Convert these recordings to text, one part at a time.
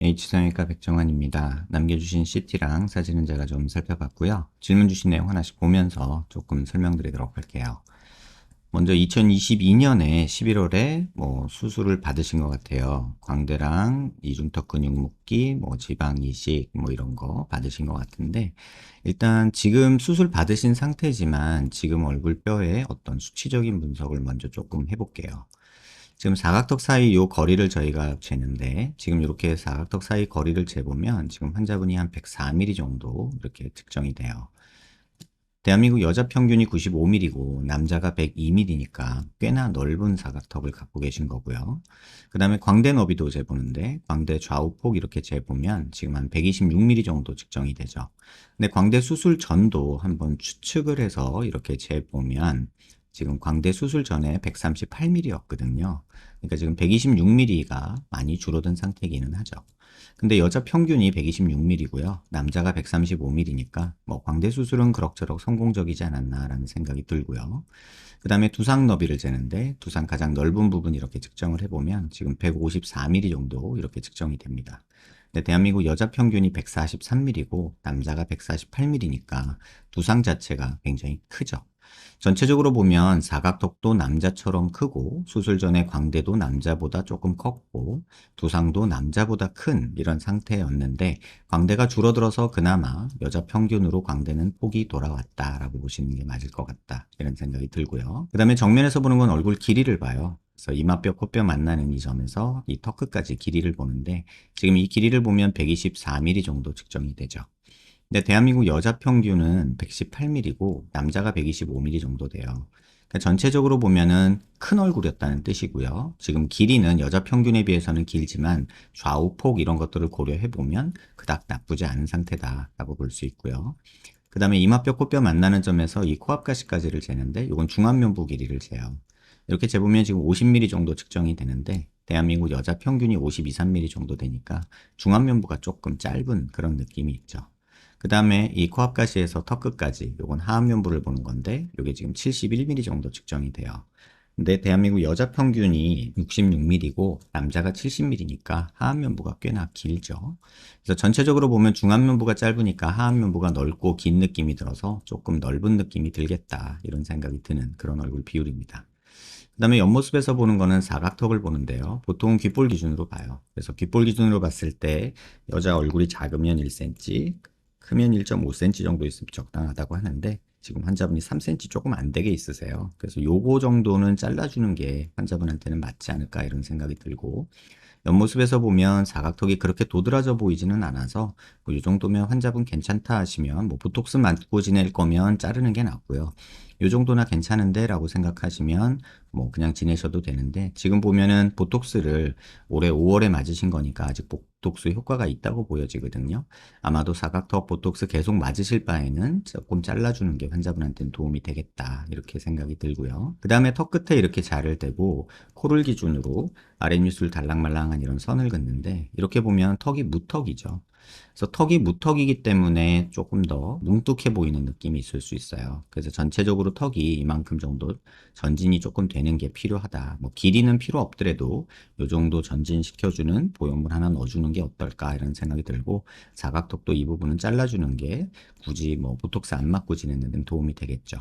H성형외과 백정환입니다. 남겨주신 CT랑 사진은 제가 좀 살펴봤고요. 질문 주신 내용 하나씩 보면서 조금 설명드리도록 할게요. 먼저 2022년에 11월에 수술을 받으신 것 같아요. 광대랑 이중턱 근육 묶기, 지방 이식 이런 거 받으신 것 같은데, 일단 지금 수술 받으신 상태지만 지금 얼굴뼈의 어떤 수치적인 분석을 먼저 조금 해볼게요. 지금 사각턱 사이 요 거리를 저희가 재는데, 지금 이렇게 사각턱 사이 거리를 재보면 지금 환자분이 한 104mm 정도 이렇게 측정이 돼요. 대한민국 여자 평균이 95mm고 남자가 102mm니까 꽤나 넓은 사각턱을 갖고 계신 거고요. 그 다음에 광대 너비도 재보는데, 광대 좌우폭 이렇게 재보면 지금 한 126mm 정도 측정이 되죠. 근데 광대 수술 전도 한번 추측을 해서 이렇게 재보면 지금 광대 수술 전에 138mm였거든요. 그러니까 지금 126mm가 많이 줄어든 상태이기는 하죠. 근데 여자 평균이 126mm고요. 남자가 135mm니까 광대 수술은 그럭저럭 성공적이지 않았나라는 생각이 들고요. 그 다음에 두상 너비를 재는데 두상 가장 넓은 부분 이렇게 측정을 해보면 지금 154mm 정도 이렇게 측정이 됩니다. 근데 대한민국 여자 평균이 143mm고 남자가 148mm니까 두상 자체가 굉장히 크죠. 전체적으로 보면 사각턱도 남자처럼 크고 수술 전에 광대도 남자보다 조금 컸고 두상도 남자보다 큰 이런 상태였는데, 광대가 줄어들어서 그나마 여자 평균으로 광대는 폭이 돌아왔다라고 보시는 게 맞을 것 같다, 이런 생각이 들고요. 그 다음에 정면에서 보는 건 얼굴 길이를 봐요. 그래서 이마뼈 코뼈 만나는 이 점에서 이 턱 끝까지 길이를 보는데, 지금 이 길이를 보면 124mm 정도 측정이 되죠. 근데 대한민국 여자 평균은 118mm고 남자가 125mm 정도 돼요. 그러니까 전체적으로 보면은 큰 얼굴이었다는 뜻이고요. 지금 길이는 여자 평균에 비해서는 길지만 좌우폭 이런 것들을 고려해 보면 그닥 나쁘지 않은 상태다라고 볼 수 있고요. 그 다음에 이마뼈 코뼈 만나는 점에서 이 코앞가시까지를 재는데, 이건 중안면부 길이를 재요. 이렇게 재보면 지금 50mm 정도 측정이 되는데, 대한민국 여자 평균이 52, 3mm 정도 되니까 중안면부가 조금 짧은 그런 느낌이 있죠. 그 다음에 이 코앞가시에서 턱 끝까지, 요건 하안면부를 보는 건데, 요게 지금 71mm 정도 측정이 돼요. 근데 대한민국 여자 평균이 66mm고 남자가 70mm니까 하안면부가 꽤나 길죠. 그래서 전체적으로 보면 중안면부가 짧으니까 하안면부가 넓고 긴 느낌이 들어서 조금 넓은 느낌이 들겠다, 이런 생각이 드는 그런 얼굴 비율입니다. 그 다음에 옆모습에서 보는 거는 사각턱을 보는데요. 보통 귓볼 기준으로 봐요. 그래서 귓볼 기준으로 봤을 때 여자 얼굴이 작으면 1cm, 크면 1.5cm 정도 있으면 적당하다고 하는데, 지금 환자분이 3cm 조금 안 되게 있으세요. 그래서 요거 정도는 잘라주는 게 환자분한테는 맞지 않을까, 이런 생각이 들고, 옆모습에서 보면 사각턱이 그렇게 도드라져 보이지는 않아서 이 정도면 환자분 괜찮다 하시면, 보톡스 맞고 지낼 거면 자르는 게 낫고요. 요 정도나 괜찮은데 라고 생각하시면 그냥 지내셔도 되는데, 지금 보면은 보톡스를 올해 5월에 맞으신 거니까 아직 보톡스 효과가 있다고 보여지거든요. 아마도 사각턱 보톡스 계속 맞으실 바에는 조금 잘라주는 게 환자분한테는 도움이 되겠다, 이렇게 생각이 들고요. 그 다음에 턱 끝에 이렇게 자를 대고 코를 기준으로 아랫입술 달랑말랑한 이런 선을 긋는데, 이렇게 보면 턱이 무턱이죠. 그래서 턱이 무턱이기 때문에 조금 더 뭉툭해 보이는 느낌이 있을 수 있어요. 그래서 전체적으로 턱이 이만큼 정도 전진이 조금 되는 게 필요하다. 길이는 필요 없더라도 이 정도 전진시켜주는 보형물 하나 넣어주는 게 어떨까, 이런 생각이 들고, 사각턱도 이 부분은 잘라주는 게 굳이 보톡스 안 맞고 지내는 데 도움이 되겠죠.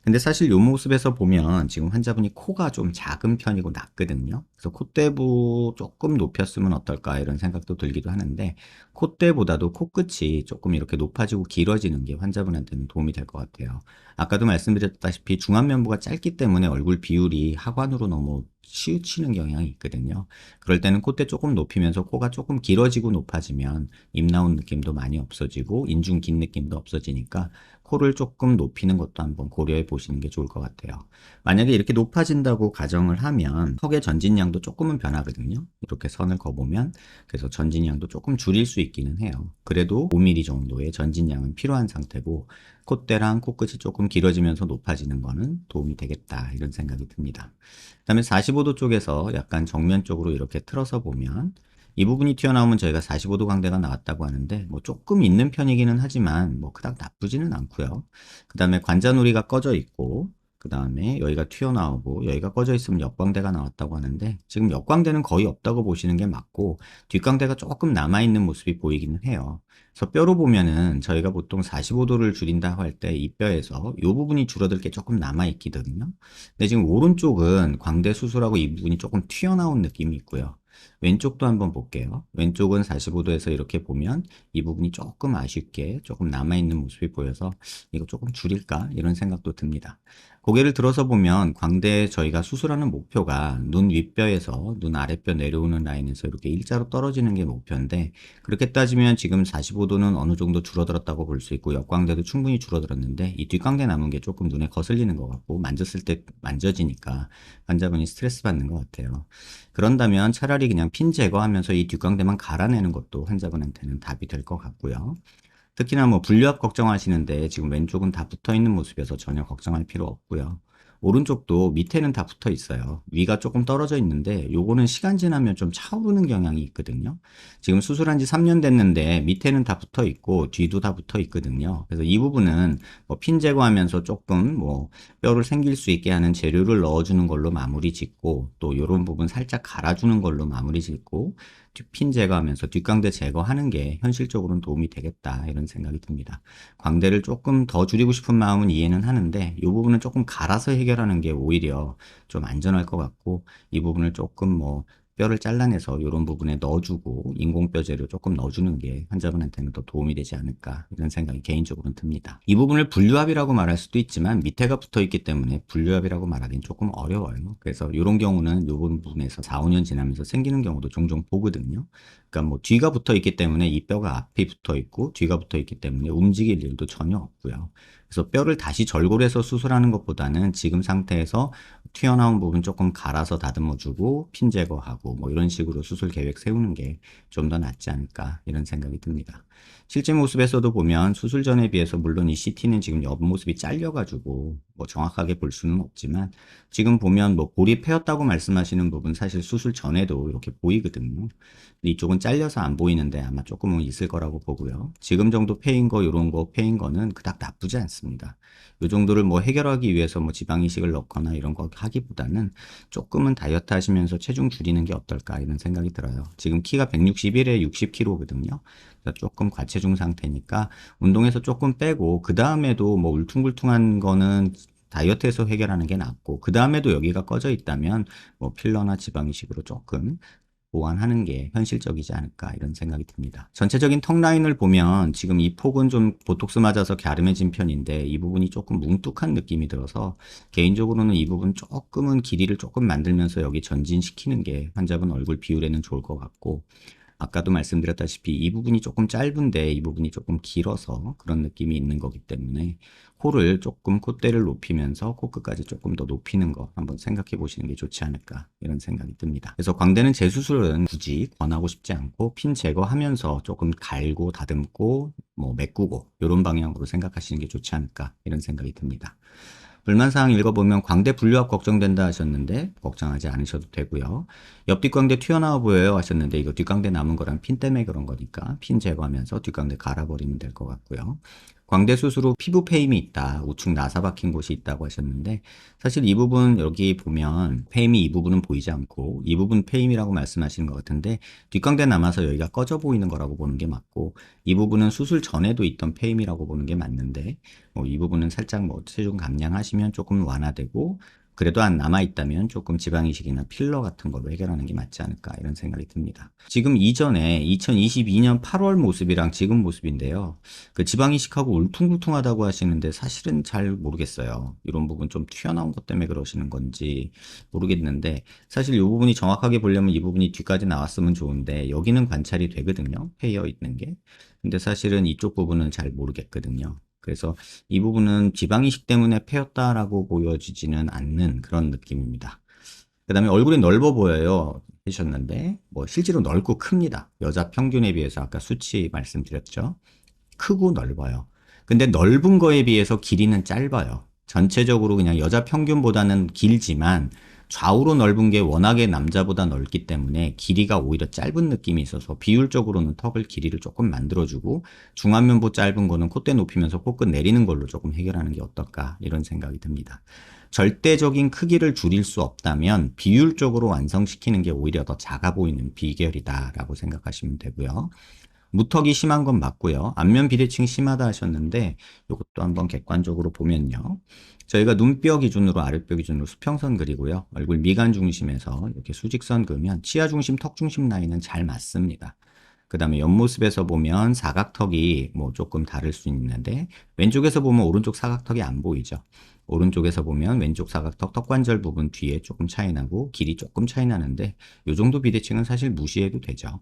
근데 사실 요 모습에서 보면 지금 환자분이 코가 좀 작은 편이고 낮거든요. 그래서 콧대부 조금 높였으면 어떨까, 이런 생각도 들기도 하는데, 콧대보다도 코끝이 조금 이렇게 높아지고 길어지는 게 환자분한테는 도움이 될 것 같아요. 아까도 말씀드렸다시피 중안면부가 짧기 때문에 얼굴 비율이 하관으로 너무 치우치는 경향이 있거든요. 그럴 때는 콧대 조금 높이면서 코가 조금 길어지고 높아지면 입 나온 느낌도 많이 없어지고 인중 긴 느낌도 없어지니까 코를 조금 높이는 것도 한번 고려해 보시는 게 좋을 것 같아요. 만약에 이렇게 높아진다고 가정을 하면 턱의 전진량도 조금은 변하거든요. 이렇게 선을 그어보면, 그래서 전진량도 조금 줄일 수 있기는 해요. 그래도 5mm 정도의 전진량은 필요한 상태고, 콧대랑 코끝이 조금 길어지면서 높아지는 거는 도움이 되겠다, 이런 생각이 듭니다. 그 다음에 45도 쪽에서 약간 정면 쪽으로 이렇게 틀어서 보면, 이 부분이 튀어나오면 저희가 45도 광대가 나왔다고 하는데, 조금 있는 편이기는 하지만 그닥 나쁘지는 않고요. 그 다음에 관자놀이가 꺼져 있고, 그 다음에 여기가 튀어나오고 여기가 꺼져 있으면 역광대가 나왔다고 하는데 지금 역광대는 거의 없다고 보시는 게 맞고 뒷광대가 조금 남아있는 모습이 보이기는 해요. 그래서 뼈로 보면은 저희가 보통 45도를 줄인다 할 때 이 뼈에서 이 부분이 줄어들 게 조금 남아있거든요. 근데 지금 오른쪽은 광대 수술하고 이 부분이 조금 튀어나온 느낌이 있고요. 왼쪽도 한번 볼게요. 왼쪽은 45도에서 이렇게 보면 이 부분이 조금 아쉽게 조금 남아있는 모습이 보여서 이거 조금 줄일까 이런 생각도 듭니다. 고개를 들어서 보면 광대 저희가 수술하는 목표가 눈 윗뼈에서 눈 아랫뼈 내려오는 라인에서 이렇게 일자로 떨어지는 게 목표인데 그렇게 따지면 지금 45도는 어느 정도 줄어들었다고 볼 수 있고 역광대도 충분히 줄어들었는데 이 뒷광대 남은 게 조금 눈에 거슬리는 것 같고 만졌을 때 만져지니까 환자분이 스트레스 받는 것 같아요. 그런다면 차라리 그냥 핀 제거하면서 이 뒷광대만 갈아내는 것도 환자분한테는 답이 될 것 같고요. 특히나 뭐 분류압 걱정하시는데 지금 왼쪽은 다 붙어 있는 모습이어서 전혀 걱정할 필요 없고요. 오른쪽도 밑에는 다 붙어 있어요. 위가 조금 떨어져 있는데 요거는 시간 지나면 좀 차오르는 경향이 있거든요. 지금 수술한 지 3년 됐는데 밑에는 다 붙어 있고 뒤도 다 붙어 있거든요. 그래서 이 부분은 뭐 핀 제거하면서 조금 뭐 뼈를 생길 수 있게 하는 재료를 넣어주는 걸로 마무리 짓고 또 요런 부분 살짝 갈아주는 걸로 마무리 짓고 핀 제거하면서 뒷광대 제거하는 게 현실적으로는 도움이 되겠다 이런 생각이 듭니다. 광대를 조금 더 줄이고 싶은 마음은 이해는 하는데 이 부분은 조금 갈아서 해결하는 게 오히려 좀 안전할 것 같고 이 부분을 조금 뭐 뼈를 잘라내서 이런 부분에 넣어주고 인공뼈재료 조금 넣어주는 게 환자분한테는 더 도움이 되지 않을까 이런 생각이 개인적으로는 듭니다. 이 부분을 분류압이라고 말할 수도 있지만 밑에가 붙어 있기 때문에 분류압이라고 말하기는 조금 어려워요. 그래서 이런 경우는 이 부분에서 4, 5년 지나면서 생기는 경우도 종종 보거든요. 그러니까 뭐 뒤가 붙어 있기 때문에 이 뼈가 앞이 붙어 있고 뒤가 붙어 있기 때문에 움직일 일도 전혀 없고요. 그래서 뼈를 다시 절골해서 수술하는 것보다는 지금 상태에서 튀어나온 부분 조금 갈아서 다듬어주고 핀 제거하고 뭐 이런 식으로 수술 계획 세우는 게 좀 더 낫지 않을까 이런 생각이 듭니다. 실제 모습에서도 보면 수술 전에 비해서 물론 이 CT는 지금 옆모습이 잘려가지고 뭐 정확하게 볼 수는 없지만 지금 보면 뭐 볼이 패였다고 말씀하시는 부분 사실 수술 전에도 이렇게 보이거든요. 이쪽은 잘려서 안 보이는데 아마 조금은 있을 거라고 보고요. 지금 정도 패인 거, 요런 거 패인 거는 그닥 나쁘지 않습니다. 요 정도를 뭐 해결하기 위해서 뭐 지방 이식을 넣거나 이런 거 하기보다는 조금은 다이어트 하시면서 체중 줄이는 게 어떨까 이런 생각이 들어요. 지금 키가 161에 60kg거든요. 조금 과체중 상태니까 운동에서 조금 빼고 그 다음에도 뭐 울퉁불퉁한 거는 다이어트에서 해결하는 게 낫고 그 다음에도 여기가 꺼져 있다면 뭐 필러나 지방 이식으로 조금 보완하는 게 현실적이지 않을까 이런 생각이 듭니다. 전체적인 턱 라인을 보면 지금 이 폭은 좀 보톡스 맞아서 갸름해진 편인데 이 부분이 조금 뭉툭한 느낌이 들어서 개인적으로는 이 부분 조금은 길이를 조금 만들면서 여기 전진시키는 게 환자분 얼굴 비율에는 좋을 것 같고 아까도 말씀드렸다시피 이 부분이 조금 짧은데 이 부분이 조금 길어서 그런 느낌이 있는 거기 때문에 코를 조금 콧대를 높이면서 코끝까지 조금 더 높이는 거 한번 생각해 보시는 게 좋지 않을까 이런 생각이 듭니다. 그래서 광대는 재수술은 굳이 권하고 싶지 않고 핀 제거하면서 조금 갈고 다듬고 뭐 메꾸고 이런 방향으로 생각하시는 게 좋지 않을까 이런 생각이 듭니다. 불만사항 읽어보면 광대 분류압 걱정된다 하셨는데 걱정하지 않으셔도 되고요. 옆 뒷광대 튀어나와 보여요 하셨는데 이거 뒷광대 남은 거랑 핀 때문에 그런 거니까 핀 제거하면서 뒷광대 갈아버리면 될 것 같고요. 광대 수술 후 피부 페임이 있다. 우측 나사 박힌 곳이 있다고 하셨는데 사실 이 부분 여기 보면 페임이 이 부분은 보이지 않고 이 부분 페임이라고 말씀하시는 것 같은데 뒷광대 남아서 여기가 꺼져 보이는 거라고 보는 게 맞고 이 부분은 수술 전에도 있던 페임이라고 보는 게 맞는데 이 부분은 살짝 뭐 체중 감량하시면 조금 완화되고 그래도 안 남아있다면 조금 지방이식이나 필러 같은 걸로 해결하는 게 맞지 않을까 이런 생각이 듭니다. 지금 이전에 2022년 8월 모습이랑 지금 모습인데요. 그 지방이식하고 울퉁불퉁하다고 하시는데 사실은 잘 모르겠어요. 이런 부분 좀 튀어나온 것 때문에 그러시는 건지 모르겠는데 사실 이 부분이 정확하게 보려면 이 부분이 뒤까지 나왔으면 좋은데 여기는 관찰이 되거든요. 패여 있는 게. 근데 사실은 이쪽 부분은 잘 모르겠거든요. 그래서 이 부분은 지방이식 때문에 패였다라고 보여지지는 않는 그런 느낌입니다. 그 다음에 얼굴이 넓어 보여요 하셨는데 뭐 실제로 넓고 큽니다. 여자 평균에 비해서 아까 수치 말씀드렸죠. 크고 넓어요. 근데 넓은 거에 비해서 길이는 짧아요. 전체적으로 그냥 여자 평균보다는 길지만 좌우로 넓은 게 워낙에 남자보다 넓기 때문에 길이가 오히려 짧은 느낌이 있어서 비율적으로는 턱을 길이를 조금 만들어주고 중안면부 짧은 거는 콧대 높이면서 코끝 내리는 걸로 조금 해결하는 게 어떨까 이런 생각이 듭니다. 절대적인 크기를 줄일 수 없다면 비율적으로 완성시키는 게 오히려 더 작아 보이는 비결이다라고 생각하시면 되고요. 무턱이 심한 건 맞고요. 안면 비대칭이 심하다 하셨는데 이것도 한번 객관적으로 보면요. 저희가 눈뼈 기준으로 아랫뼈 기준으로 수평선 그리고요. 얼굴 미간 중심에서 이렇게 수직선 그으면 치아 중심, 턱 중심 라인은 잘 맞습니다. 그 다음에 옆모습에서 보면 사각턱이 뭐 조금 다를 수 있는데 왼쪽에서 보면 오른쪽 사각턱이 안 보이죠. 오른쪽에서 보면 왼쪽 사각턱 턱관절 부분 뒤에 조금 차이 나고 길이 조금 차이 나는데 이 정도 비대칭은 사실 무시해도 되죠.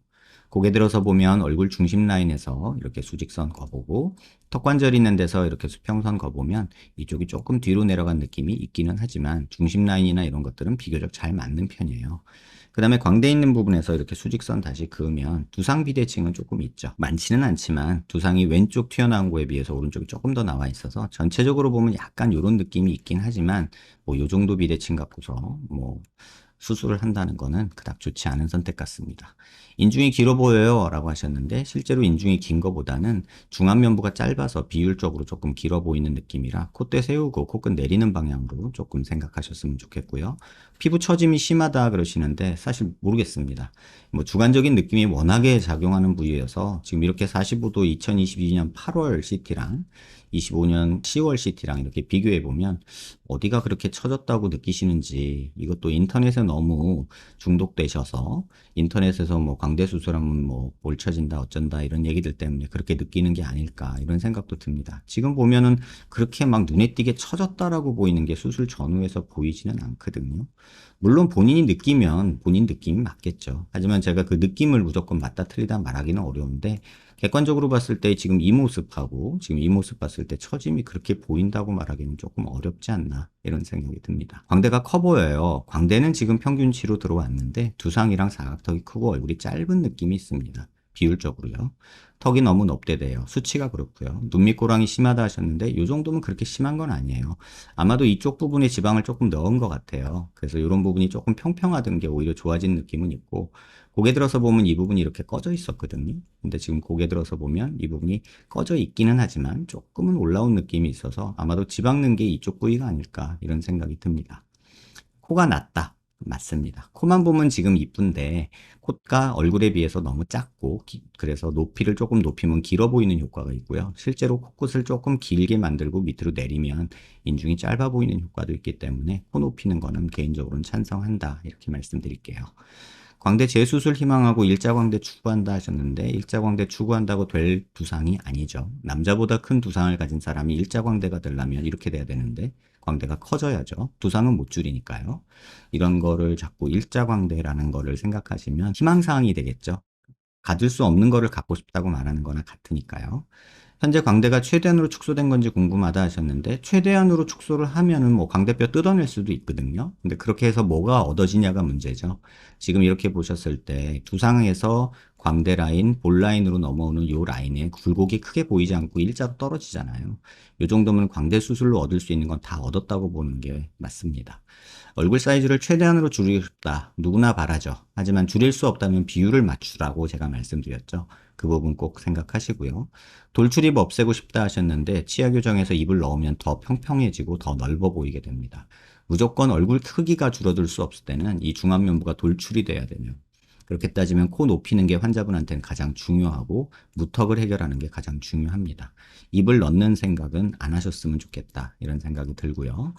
고개 들어서 보면 얼굴 중심 라인에서 이렇게 수직선 거보고 턱관절 있는 데서 이렇게 수평선 거보면 이쪽이 조금 뒤로 내려간 느낌이 있기는 하지만 중심 라인이나 이런 것들은 비교적 잘 맞는 편이에요. 그 다음에 광대 있는 부분에서 이렇게 수직선 다시 그으면 두상 비대칭은 조금 있죠. 많지는 않지만 두상이 왼쪽 튀어나온 거에 비해서 오른쪽이 조금 더 나와 있어서 전체적으로 보면 약간 이런 느낌이 있긴 하지만 뭐 요 정도 비대칭 갖고서 뭐 수술을 한다는 거는 그닥 좋지 않은 선택 같습니다. 인중이 길어 보여요 라고 하셨는데 실제로 인중이 긴 거보다는 중안면부가 짧아서 비율적으로 조금 길어 보이는 느낌이라 콧대 세우고 코끝 내리는 방향으로 조금 생각하셨으면 좋겠고요. 피부 처짐이 심하다 그러시는데 사실 모르겠습니다. 뭐 주관적인 느낌이 워낙에 작용하는 부위여서 지금 이렇게 45도 2022년 8월 CT랑 25년 10월 CT랑 이렇게 비교해 보면 어디가 그렇게 처졌다고 느끼시는지 이것도 인터넷에 너무 중독되셔서 인터넷에서 뭐 광대 수술하면 뭐 볼 처진다 어쩐다 이런 얘기들 때문에 그렇게 느끼는 게 아닐까 이런 생각도 듭니다. 지금 보면은 그렇게 막 눈에 띄게 처졌다라고 보이는 게 수술 전후에서 보이지는 않거든요. 물론 본인이 느끼면 본인 느낌이 맞겠죠. 하지만 제가 그 느낌을 무조건 맞다 틀리다 말하기는 어려운데 객관적으로 봤을 때 지금 이 모습하고 지금 이 모습 봤을 때 처짐이 그렇게 보인다고 말하기는 조금 어렵지 않나 이런 생각이 듭니다. 광대가 커 보여요. 광대는 지금 평균치로 들어왔는데 두상이랑 사각턱이 크고 얼굴이 짧은 느낌이 있습니다. 비율적으로요. 턱이 너무 높대대요. 수치가 그렇고요. 눈 밑 고랑이 심하다 하셨는데 이 정도면 그렇게 심한 건 아니에요. 아마도 이쪽 부분에 지방을 조금 넣은 것 같아요. 그래서 이런 부분이 조금 평평하던 게 오히려 좋아진 느낌은 있고 고개 들어서 보면 이 부분이 이렇게 꺼져 있었거든요. 근데 지금 고개 들어서 보면 이 부분이 꺼져 있기는 하지만 조금은 올라온 느낌이 있어서 아마도 지방 넣은 게 이쪽 부위가 아닐까 이런 생각이 듭니다. 코가 낮다. 맞습니다. 코만 보면 지금 이쁜데 코가 얼굴에 비해서 너무 작고 그래서 높이를 조금 높이면 길어 보이는 효과가 있고요. 실제로 코끝을 조금 길게 만들고 밑으로 내리면 인중이 짧아 보이는 효과도 있기 때문에 코 높이는 거는 개인적으로는 찬성한다 이렇게 말씀드릴게요. 광대 재수술 희망하고 일자광대 추구한다 하셨는데 일자광대 추구한다고 될 두상이 아니죠. 남자보다 큰 두상을 가진 사람이 일자광대가 되려면 이렇게 돼야 되는데 광대가 커져야죠. 두상은 못 줄이니까요. 이런 거를 자꾸 일자광대라는 거를 생각하시면 희망사항이 되겠죠. 가질 수 없는 거를 갖고 싶다고 말하는 거나 같으니까요. 현재 광대가 최대한으로 축소된 건지 궁금하다 하셨는데 최대한으로 축소를 하면은 뭐 광대뼈 뜯어낼 수도 있거든요. 근데 그렇게 해서 뭐가 얻어지냐가 문제죠. 지금 이렇게 보셨을 때 두상에서 광대 라인, 볼 라인으로 넘어오는 요 라인에 굴곡이 크게 보이지 않고 일자로 떨어지잖아요. 요 정도면 광대 수술로 얻을 수 있는 건 다 얻었다고 보는 게 맞습니다. 얼굴 사이즈를 최대한으로 줄이고 싶다. 누구나 바라죠. 하지만 줄일 수 없다면 비율을 맞추라고 제가 말씀드렸죠. 그 부분 꼭 생각하시고요. 돌출입 없애고 싶다 하셨는데 치아 교정에서 입을 넣으면 더 평평해지고 더 넓어 보이게 됩니다. 무조건 얼굴 크기가 줄어들 수 없을 때는 이 중안면부가 돌출이 돼야 되며 그렇게 따지면 코 높이는 게 환자분한테는 가장 중요하고 무턱을 해결하는 게 가장 중요합니다. 입을 넣는 생각은 안 하셨으면 좋겠다 이런 생각이 들고요.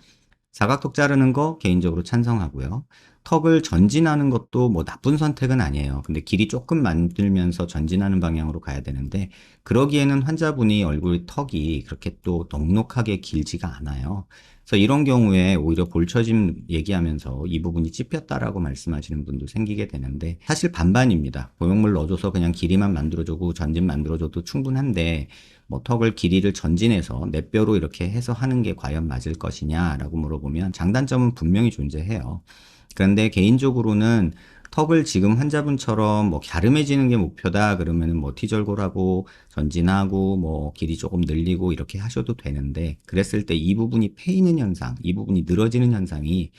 사각턱 자르는 거 개인적으로 찬성하고요. 턱을 전진하는 것도 뭐 나쁜 선택은 아니에요. 근데 길이 조금 만들면서 전진하는 방향으로 가야 되는데 그러기에는 환자분이 얼굴 턱이 그렇게 또 넉넉하게 길지가 않아요. 그래서 이런 경우에 오히려 볼처짐 얘기하면서 이 부분이 찝혔다라고 말씀하시는 분도 생기게 되는데 사실 반반입니다. 보형물 넣어줘서 그냥 길이만 만들어주고 전진 만들어줘도 충분한데 뭐 턱을 길이를 전진해서 내 뼈로 이렇게 해서 하는 게 과연 맞을 것이냐라고 물어보면 장단점은 분명히 존재해요. 그런데 개인적으로는 턱을 지금 환자분처럼 뭐 갸름해지는 게 목표다 그러면은 뭐 T절골하고 전진하고 뭐 길이 조금 늘리고 이렇게 하셔도 되는데 그랬을 때 이 부분이 패이는 현상, 이 부분이 늘어지는 현상이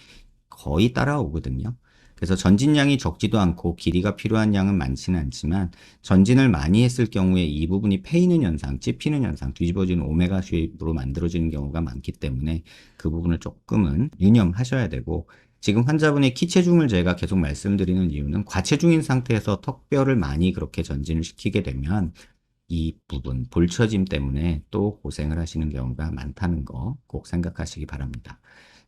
거의 따라오거든요. 그래서 전진량이 적지도 않고 길이가 필요한 양은 많지는 않지만 전진을 많이 했을 경우에 이 부분이 패이는 현상, 찝히는 현상, 뒤집어지는 오메가 쉐입으로 만들어지는 경우가 많기 때문에 그 부분을 조금은 유념하셔야 되고, 지금 환자분의 키 체중을 제가 계속 말씀드리는 이유는 과체중인 상태에서 턱뼈를 많이 그렇게 전진을 시키게 되면 이 부분, 볼처짐 때문에 또 고생을 하시는 경우가 많다는 거 꼭 생각하시기 바랍니다.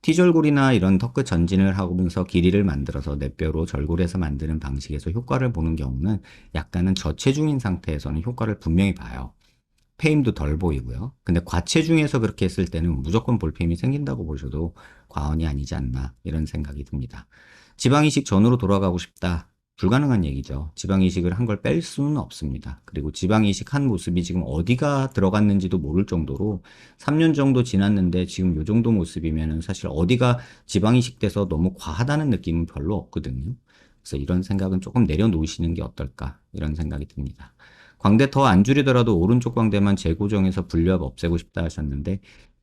T절골이나 이런 턱끝 전진을 하면서 길이를 만들어서 뇌뼈로 절골해서 만드는 방식에서 효과를 보는 경우는 약간은 저체중인 상태에서는 효과를 분명히 봐요. 페임도 덜 보이고요. 근데 과체중에서 그렇게 했을 때는 무조건 볼페임이 생긴다고 보셔도 과언이 아니지 않나 이런 생각이 듭니다. 지방이식 전으로 돌아가고 싶다. 불가능한 얘기죠. 지방이식을 한 걸 뺄 수는 없습니다. 그리고 지방이식 한 모습이 지금 어디가 들어갔는지도 모를 정도로 3년 정도 지났는데 지금 이 정도 모습이면은 사실 어디가 지방이식 돼서 너무 과하다는 느낌은 별로 없거든요. 그래서 이런 생각은 조금 내려놓으시는 게 어떨까 이런 생각이 듭니다. 광대 더 안 줄이더라도 오른쪽 광대만 재고정해서 분류압 없애고 싶다 하셨는데,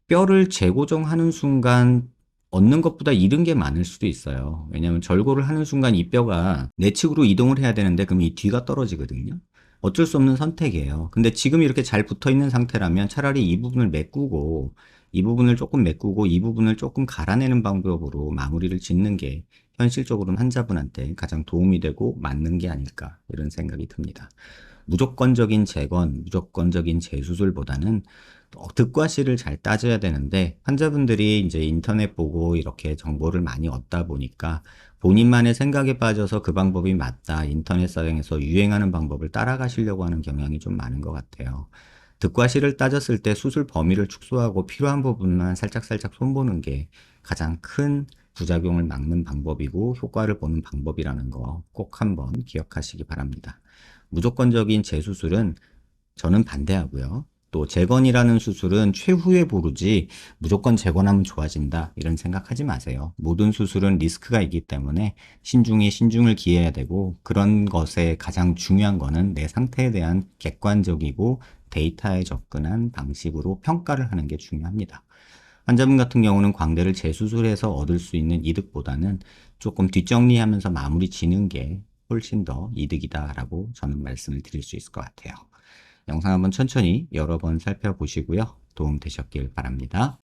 뼈를 재고정하는 순간 얻는 것보다 잃은 게 많을 수도 있어요. 왜냐하면 절골을 하는 순간 이 뼈가 내측으로 이동을 해야 되는데 그럼 이 뒤가 떨어지거든요. 어쩔 수 없는 선택이에요. 근데 지금 이렇게 잘 붙어 있는 상태라면 차라리 이 부분을 메꾸고 이 부분을 조금 메꾸고 이 부분을 조금 갈아내는 방법으로 마무리를 짓는 게 현실적으로는 환자분한테 가장 도움이 되고 맞는 게 아닐까 이런 생각이 듭니다. 무조건적인 재건, 무조건적인 재수술보다는 득과 실을 잘 따져야 되는데, 환자분들이 이제 인터넷 보고 이렇게 정보를 많이 얻다 보니까 본인만의 생각에 빠져서 그 방법이 맞다, 인터넷상에서 유행하는 방법을 따라가시려고 하는 경향이 좀 많은 것 같아요. 득과 실을 따졌을 때 수술 범위를 축소하고 필요한 부분만 살짝살짝 손보는 게 가장 큰 부작용을 막는 방법이고 효과를 보는 방법이라는 거 꼭 한번 기억하시기 바랍니다. 무조건적인 재수술은 저는 반대하고요. 또 재건이라는 수술은 최후에 보루지 무조건 재건하면 좋아진다 이런 생각하지 마세요. 모든 수술은 리스크가 있기 때문에 신중히 신중을 기해야 되고, 그런 것에 가장 중요한 거는 내 상태에 대한 객관적이고 데이터에 접근한 방식으로 평가를 하는 게 중요합니다. 환자분 같은 경우는 광대를 재수술해서 얻을 수 있는 이득보다는 조금 뒷정리하면서 마무리 지는 게 훨씬 더 이득이다라고 저는 말씀을 드릴 수 있을 것 같아요. 영상 한번 천천히 여러 번 살펴보시고요. 도움 되셨길 바랍니다.